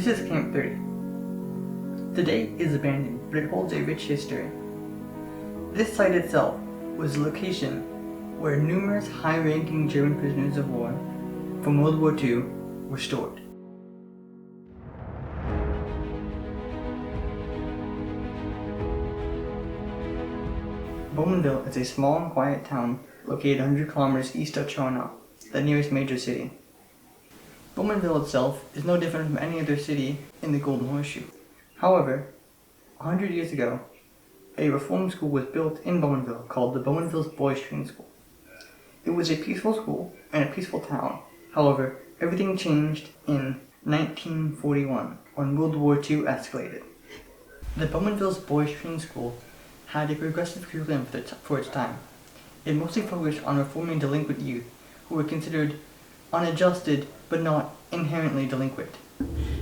This is Camp 30. Today it is abandoned, but it holds a rich history. This site itself was the location where numerous high-ranking German prisoners of war from World War II were stored. Bowmanville is a small and quiet town located 100 kilometers east of Toronto, the nearest major city. Bowmanville itself is no different from any other city in the Golden Horseshoe. However, 100 years ago, a reform school was built in Bowmanville called the Bowmanville Boys Training School. It was a peaceful school and a peaceful town. However, everything changed in 1941 when World War II escalated. The Bowmanville Boys Training School had a progressive curriculum for its time. It mostly focused on reforming delinquent youth who were considered unadjusted but not inherently delinquent.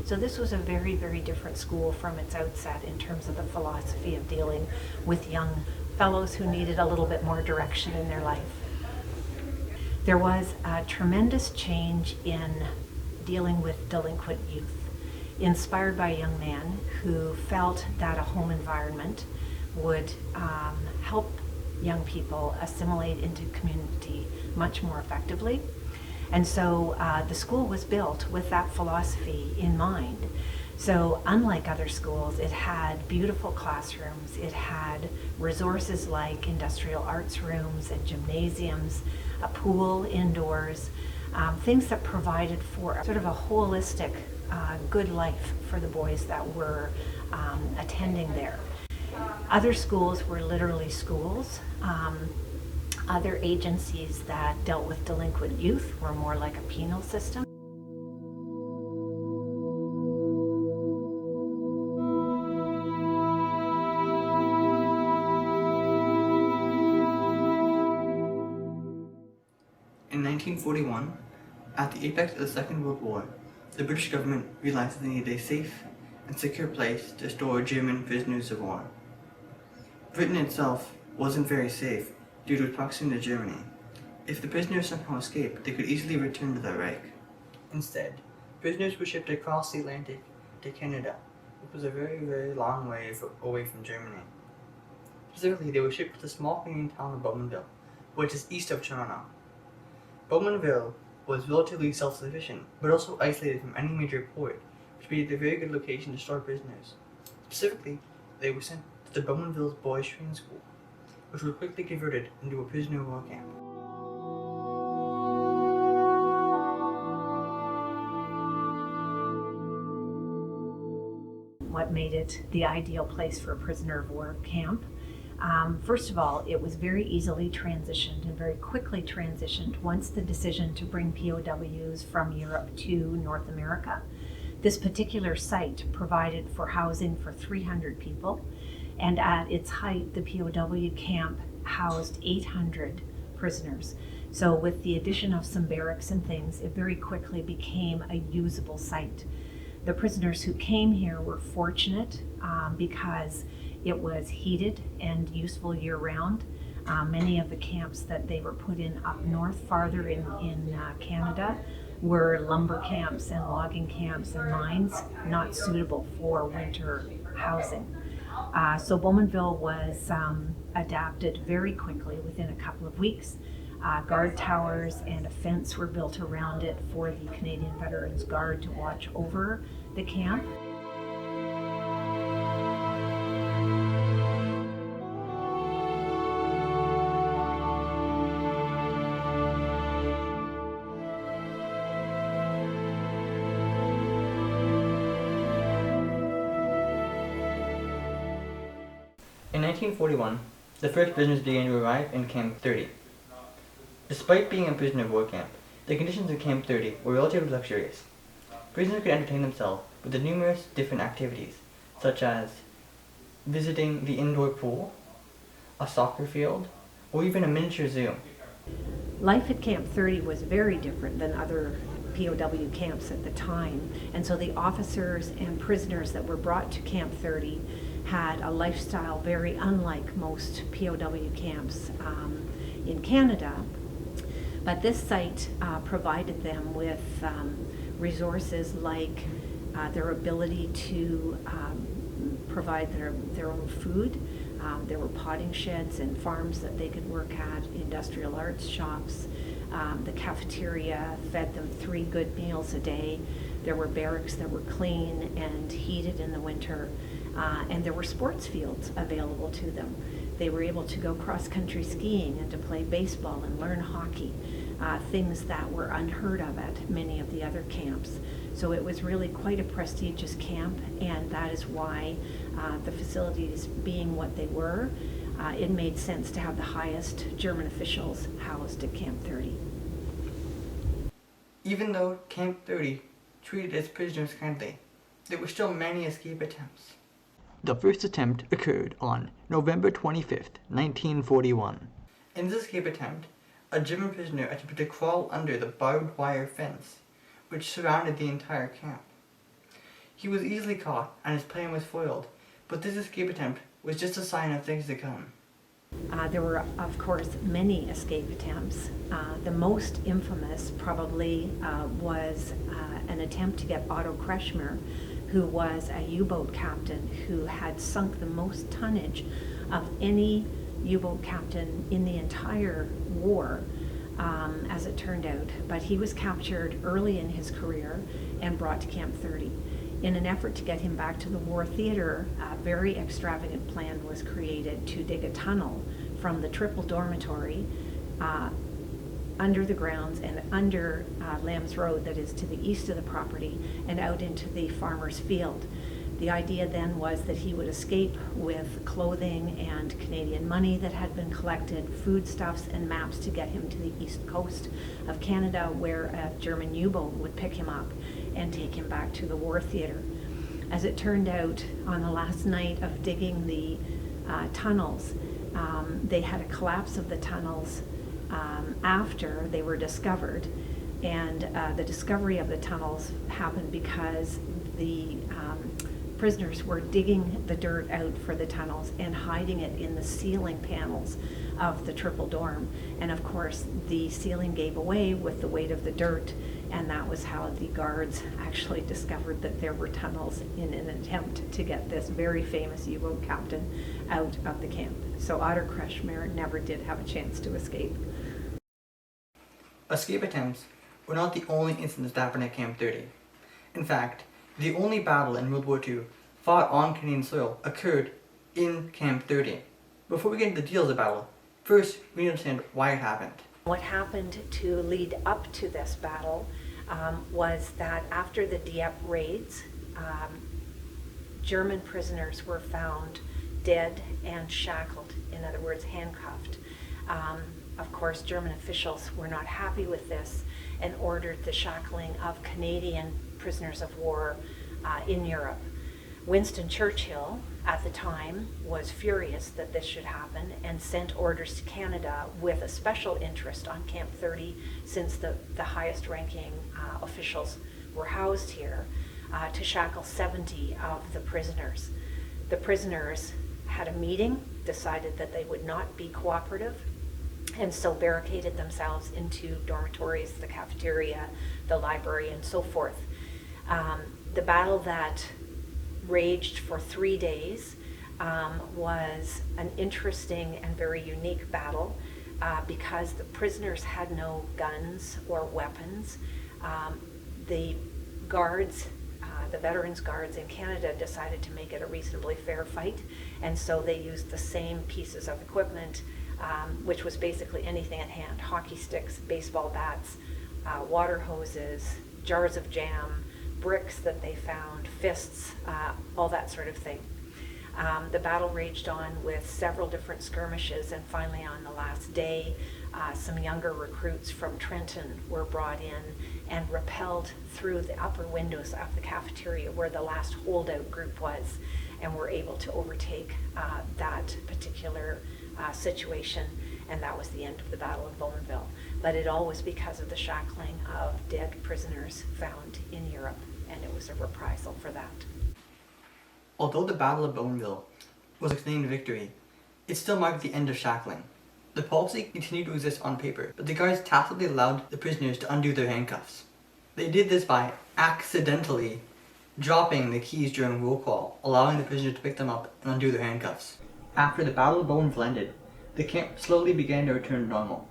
So this was a very, very different school from its outset in terms of the philosophy of dealing with young fellows who needed a little bit more direction in their life. There was a tremendous change in dealing with delinquent youth, inspired by a young man who felt that a home environment would help young people assimilate into community much more effectively. And so the school was built with that philosophy in mind. So unlike other schools, it had beautiful classrooms, it had resources like industrial arts rooms and gymnasiums, a pool indoors, things that provided for sort of a holistic good life for the boys that were attending there. Other schools were literally schools. Other agencies that dealt with delinquent youth were more like a penal system. In 1941, at the apex of the Second World War, the British government realized they needed a safe and secure place to store German prisoners of war. Britain itself wasn't very safe due to its proximity to Germany. If the prisoners somehow escaped, they could easily return to their Reich. Instead, prisoners were shipped across the Atlantic to Canada, which was a very, very long way away from Germany. Specifically, they were shipped to the small Canadian town of Bowmanville, which is east of Toronto. Bowmanville was relatively self-sufficient, but also isolated from any major port, which made it a very good location to store prisoners. Specifically, they were sent to the Bowmanville Boys Training School, which was quickly converted into a prisoner of war camp. What made it the ideal place for a prisoner of war camp? First of all, it was very easily transitioned and very quickly transitioned once the decision to bring POWs from Europe to North America. This particular site provided for housing for 300 people, and at its height, the POW camp housed 800 prisoners. So with the addition of some barracks and things, it very quickly became a usable site. The prisoners who came here were fortunate because it was heated and useful year-round. Many of the camps that they were put in up north, farther in Canada, were lumber camps and logging camps and mines, not suitable for winter housing. So Bowmanville was adapted very quickly within a couple of weeks. Guard towers and a fence were built around it for the Canadian Veterans Guard to watch over the camp. In 1941, the first prisoners began to arrive in Camp 30. Despite being a prisoner of war camp, the conditions in Camp 30 were relatively luxurious. Prisoners could entertain themselves with the numerous different activities, such as visiting the indoor pool, a soccer field, or even a miniature zoo. Life at Camp 30 was very different than other POW camps at the time, and so the officers and prisoners that were brought to Camp 30 had a lifestyle very unlike most POW camps in Canada. But this site provided them with resources like their ability to provide their own food. There were potting sheds and farms that they could work at, industrial arts shops. The cafeteria fed them 3 good meals a day. There were barracks that were clean and heated in the winter, and there were sports fields available to them. They were able to go cross-country skiing and to play baseball and learn hockey, things that were unheard of at many of the other camps. So it was really quite a prestigious camp, and that is why the facilities being what they were, it made sense to have the highest German officials housed at Camp 30. Even though Camp 30 treated its prisoners kindly, there were still many escape attempts. The first attempt occurred on November 25th, 1941. In this escape attempt, a German prisoner attempted to crawl under the barbed wire fence, which surrounded the entire camp. He was easily caught and his plan was foiled, but this escape attempt was just a sign of things to come. There were, of course, many escape attempts. The most infamous probably was an attempt to get Otto Kretschmer, who was a U-boat captain who had sunk the most tonnage of any U-boat captain in the entire war, as it turned out. But he was captured early in his career and brought to Camp 30. In an effort to get him back to the war theater, a very extravagant plan was created to dig a tunnel from the triple dormitory under the grounds and under Lambs Road, that is to the east of the property, and out into the farmer's field. The idea then was that he would escape with clothing and Canadian money that had been collected, foodstuffs and maps to get him to the east coast of Canada, where a German U-boat would pick him up and take him back to the war theater. As it turned out, on the last night of digging the tunnels, they had a collapse of the tunnels after they were discovered, and the discovery of the tunnels happened because the prisoners were digging the dirt out for the tunnels and hiding it in the ceiling panels of the triple dorm. And of course, the ceiling gave away with the weight of the dirt, and that was how the guards actually discovered that there were tunnels in an attempt to get this very famous U-boat captain out of the camp. So Otto Kretschmer never did have a chance to escape. Escape attempts were not the only incidents that happened at Camp 30. In fact, the only battle in World War II fought on Canadian soil occurred in Camp 30. Before we get into the details of the battle, first we need to understand why it happened. What happened to lead up to this battle was that after the Dieppe raids, German prisoners were found dead and shackled, in other words, handcuffed. Of course, German officials were not happy with this and ordered the shackling of Canadian prisoners of war in Europe. Winston Churchill, at the time, was furious that this should happen and sent orders to Canada with a special interest on Camp 30, since the highest ranking officials were housed here, to shackle 70 of the prisoners. The prisoners had a meeting, decided that they would not be cooperative, and so barricaded themselves into dormitories, the cafeteria, the library, and so forth. The battle that raged for 3 days was an interesting and very unique battle because the prisoners had no guns or weapons. The guards, the veterans guards in Canada, decided to make it a reasonably fair fight, and so they used the same pieces of equipment, which was basically anything at hand: hockey sticks, baseball bats, water hoses, jars of jam, bricks that they found, fists, all that sort of thing. The battle raged on with several different skirmishes, and finally on the last day, some younger recruits from Trenton were brought in and rappelled through the upper windows of the cafeteria where the last holdout group was, and were able to overtake that particular situation, and that was the end of the Battle of Bowmanville. But it all was because of the shackling of dead prisoners found in Europe, and it was a reprisal for that. Although the Battle of Bowmanville was a Canadian victory, it still marked the end of shackling. The policy continued to exist on paper, but the guards tacitly allowed the prisoners to undo their handcuffs. They did this by accidentally dropping the keys during roll call, allowing the prisoners to pick them up and undo their handcuffs. After the Battle of Bowenville ended, the camp slowly began to return to normal.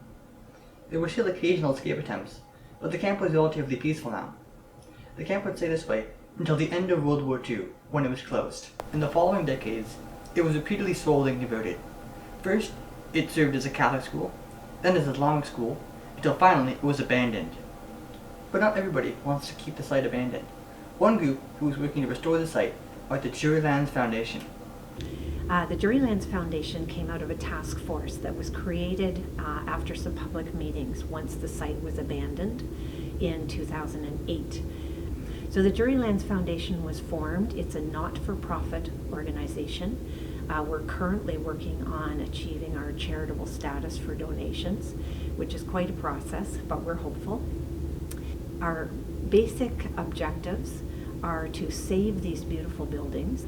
There were still occasional escape attempts, but the camp was relatively peaceful now. The camp would stay this way until the end of World War II, when it was closed. In the following decades, it was repeatedly sold and converted. First, it served as a Catholic school, then as an Islamic school, until finally it was abandoned. But not everybody wants to keep the site abandoned. One group who was working to restore the site are the Jurylands Foundation. The Jurylands Foundation came out of a task force that was created after some public meetings once the site was abandoned in 2008. So the Jurylands Foundation was formed. It's a not-for-profit organization. We're currently working on achieving our charitable status for donations, which is quite a process, but we're hopeful. Our basic objectives are to save these beautiful buildings.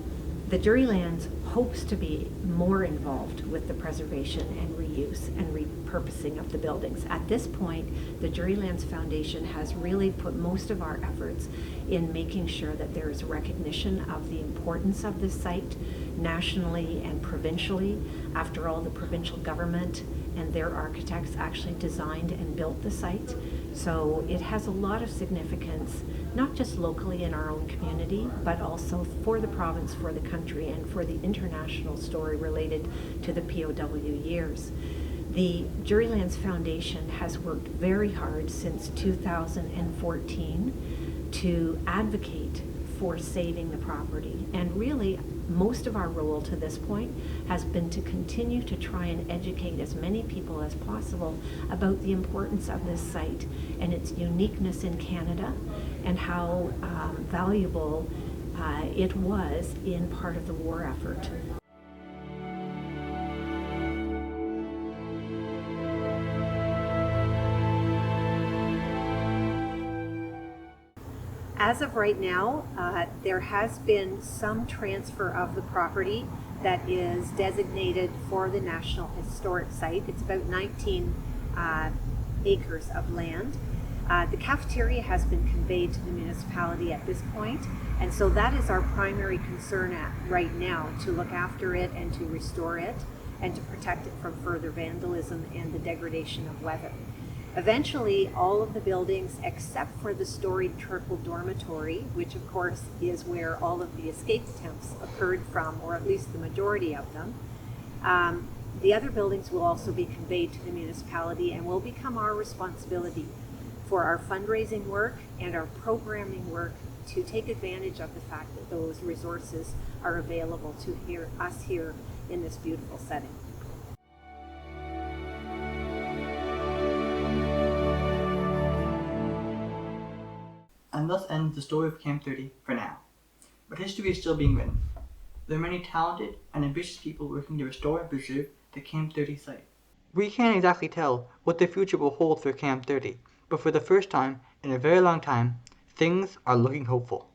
The Jurylands hopes to be more involved with the preservation and reuse and repurposing of the buildings. At this point, the Jurylands Foundation has really put most of our efforts in making sure that there is recognition of the importance of this site nationally and provincially. After all, the provincial government and their architects actually designed and built the site. So it has a lot of significance, not just locally in our own community, but also for the province, for the country, and for the international story related to the POW years. The Jurylands Foundation has worked very hard since 2014 to advocate for saving the property, and really most of our role to this point has been to continue to try and educate as many people as possible about the importance of this site and its uniqueness in Canada and how valuable it was in part of the war effort. As of right now, there has been some transfer of the property that is designated for the National Historic Site. It's about 19 acres of land. The cafeteria has been conveyed to the municipality at this point, and so that is our primary concern right now, to look after it and to restore it and to protect it from further vandalism and the degradation of weather. Eventually, all of the buildings, except for the storied Turkle dormitory, which of course is where all of the escape attempts occurred from, or at least the majority of them, the other buildings will also be conveyed to the municipality and will become our responsibility for our fundraising work and our programming work to take advantage of the fact that those resources are available to us here in this beautiful setting. And thus ends the story of Camp 30 for now. But history is still being written. There are many talented and ambitious people working to restore and preserve the Camp 30 site. We can't exactly tell what the future will hold for Camp 30, but for the first time in a very long time, things are looking hopeful.